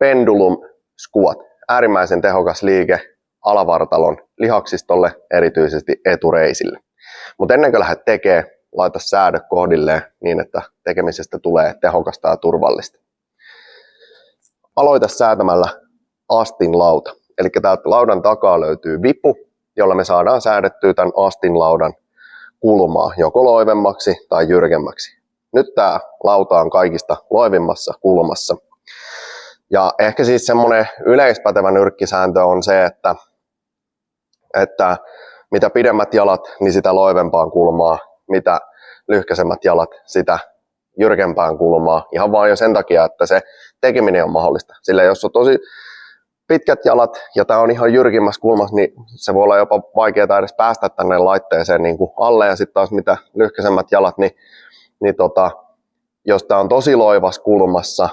pendulum squat. Äärimmäisen tehokas liike alavartalon lihaksistolle, erityisesti etureisille. Mutta ennen kuin lähdet tekemään, laita säädöt kohdilleen niin, että tekemisestä tulee tehokasta ja turvallista. Aloita säätämällä astinlauta. Eli täältä laudan takaa löytyy vipu, jolla me saadaan säädettyä tämän astinlaudan kulmaa joko loivemmaksi tai jyrkemmäksi. Nyt tämä lauta on kaikista loivimmassa kulmassa. Ja ehkä siis semmoinen yleispätevä nyrkkisääntö on se, että mitä pidemmät jalat, niin sitä loivempaan kulmaa, mitä lyhkäisemmät jalat, sitä jyrkempään kulmaa. Ihan vaan jo sen takia, että se tekeminen on mahdollista. Sillä jos on tosi pitkät jalat ja tämä on ihan jyrkimmässä kulmassa, niin se voi olla jopa vaikeaa edes päästä tänne laitteeseen niin kuin alle. Ja sitten taas mitä lyhkäisemmät jalat, niin jos tämä on tosi loivas kulmassa,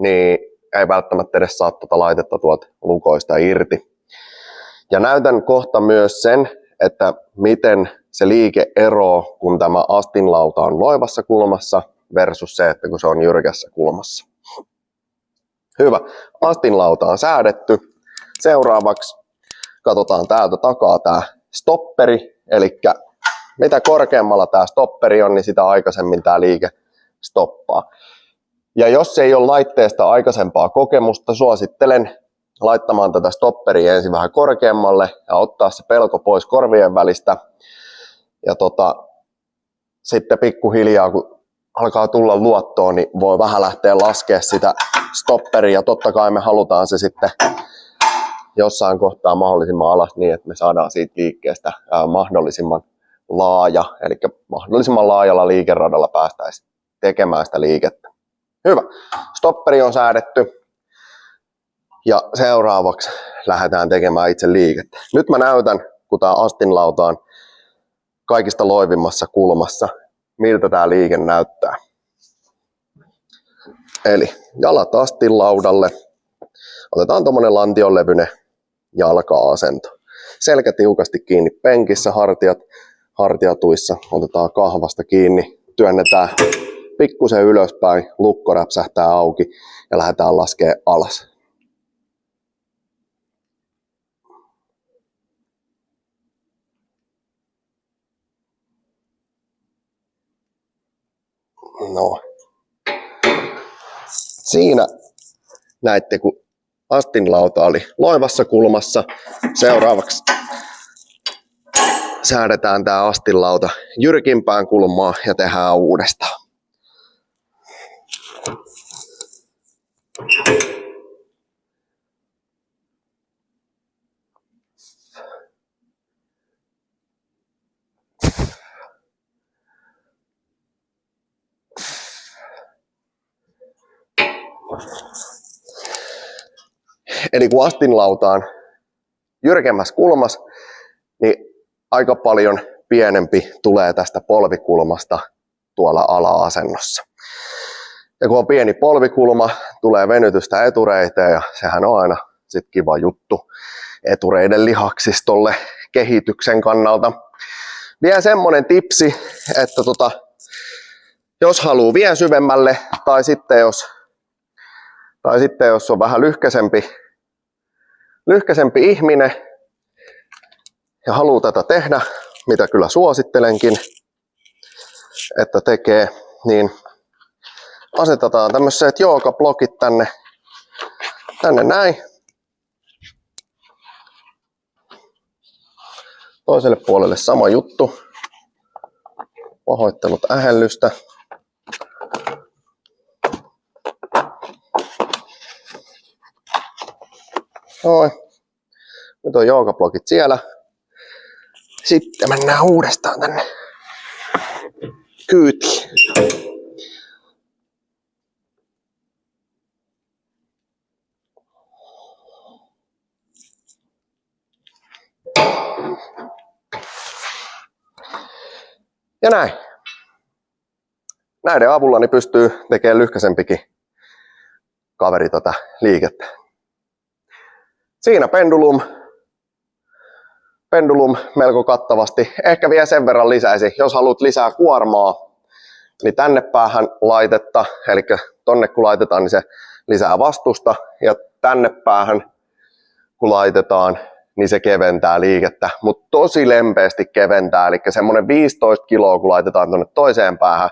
niin ei välttämättä edes saa tuota laitetta tuolta lukoista irti. Ja näytän kohta myös sen, että miten se liike eroaa, kun tämä astinlauta on loivassa kulmassa versus se, että kun se on jyrkässä kulmassa. Hyvä. Astinlauta on säädetty. Seuraavaksi katsotaan täältä takaa tämä stopperi. Eli mitä korkeammalla tämä stopperi on, niin sitä aikaisemmin tämä liike stoppaa. Ja jos ei ole laitteesta aikaisempaa kokemusta, suosittelen laittamaan tätä stopperia ensin vähän korkeammalle ja ottaa se pelko pois korvien välistä. Ja sitten pikkuhiljaa, kun alkaa tulla luottoon, niin voi vähän lähteä laskemaan sitä stopperia. Totta kai me halutaan se sitten jossain kohtaa mahdollisimman alas niin, että me saadaan siitä liikkeestä mahdollisimman laaja. Eli mahdollisimman laajalla liikeradalla päästäisiin tekemään sitä liikettä. Hyvä. Stopperi on säädetty. Ja seuraavaksi lähdetään tekemään itse liikettä. Nyt mä näytän, kun tämä astinlauta on kaikista loivimmassa kulmassa, miltä tämä liike näyttää. Eli jalat astinlaudalle. Otetaan tuommoinen lantionlevyinen jalka-asento. Selkä tiukasti kiinni penkissä, hartiatuissa. Otetaan kahvasta kiinni, työnnetään pikkusen ylöspäin, lukko räpsähtää auki ja lähdetään laskemaan alas. No. Siinä näitte, kun astinlauta oli loivassa kulmassa. Seuraavaksi säädetään tämä astinlauta jyrkimpään kulmaan ja tehdään uudestaan. Eli kun astinlauta on jyrkemmässä kulmassa, niin aika paljon pienempi tulee tästä polvikulmasta tuolla ala-asennossa. Ja kun on pieni polvikulma, tulee venytystä etureiteen ja sehän on aina sit kiva juttu etureiden lihaksistolle kehityksen kannalta. Vielä semmonen tipsi, että jos haluaa vielä syvemmälle tai sitten jos on vähän lyhkäisempi ihminen ja haluaa tätä tehdä, mitä kyllä suosittelenkin, että tekee, niin asetetaan tämmöiset joogablokit tänne näin. Toiselle puolelle sama juttu. Pahoittelut ähellystä. Noin. Nyt on joogablokit siellä. Sitten mennään uudestaan tänne kyytiin. Ja näin. Näiden avulla niin pystyy tekemään lyhkäisempikin kaveri tätä liikettä. Siinä pendulum melko kattavasti. Ehkä vielä sen verran lisäisi, jos haluat lisää kuormaa, niin tänne päähän laitetta, eli tonne kun laitetaan, niin se lisää vastusta ja tänne päähän kun laitetaan, niin se keventää liikettä, mutta tosi lempeästi keventää, eli semmoinen 15 kiloa kun laitetaan tuonne toiseen päähän,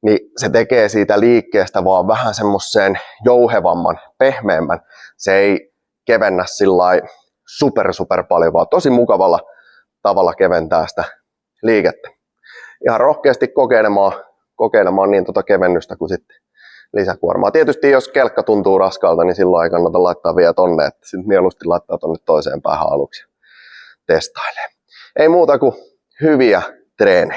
niin se tekee siitä liikkeestä vaan vähän semmoiseen jouhevamman, pehmeämmän. Se ei kevennä sillai super paljon, vaan tosi mukavalla tavalla keventää sitä liikettä. Ihan rohkeasti kokeilemaan niin kevennystä kuin sitten lisäkuormaa. Tietysti jos kelkka tuntuu raskalta, niin silloin ei kannata laittaa vielä tonne, että sitten mieluusti laittaa tonne toiseen päähän aluksi testailemaan. Ei muuta kuin hyviä treenejä.